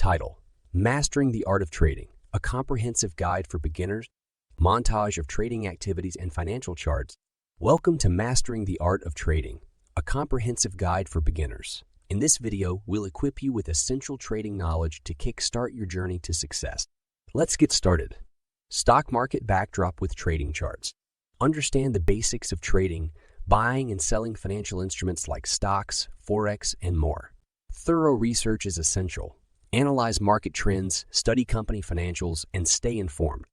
Title: Mastering the Art of Trading, a comprehensive guide for beginners. Montage of trading activities and financial charts. Welcome to Mastering the Art of Trading, a comprehensive guide for beginners. In this video, we'll equip you with essential trading knowledge to kickstart your journey to success. Let's get started. Stock market backdrop with trading charts. Understand the basics of trading, buying and selling financial instruments like stocks, forex, and more. Thorough research is essential. Analyze market trends, study company financials, and stay informed.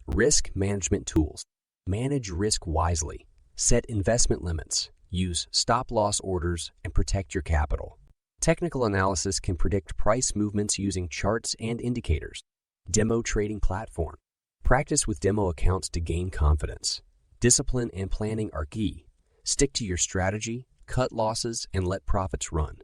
Risk management tools. Manage risk wisely. Set investment limits. Use stop-loss orders and protect your capital. Technical analysis can predict price movements using charts and indicators. Demo trading platform. Practice with demo accounts to gain confidence. Discipline and planning are key. Stick to your strategy, cut losses, and let profits run.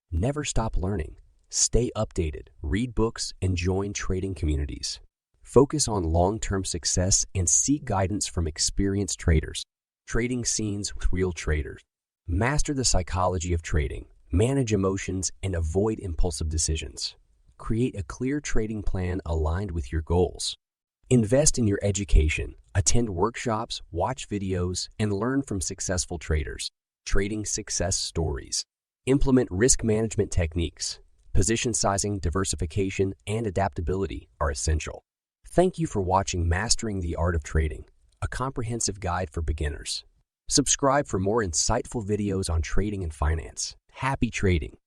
Never stop learning. Stay updated, read books, and join trading communities. Focus on long-term success and seek guidance from experienced traders. Trading scenes with real traders. Master the psychology of trading. Manage emotions and avoid impulsive decisions. Create a clear trading plan aligned with your goals. Invest in your education. Attend workshops, watch videos, and learn from successful traders. Trading success stories. Implement risk management techniques. Position sizing, diversification, and adaptability are essential. Thank you for watching Mastering the Art of Trading, a comprehensive guide for beginners. Subscribe for more insightful videos on trading and finance. Happy trading!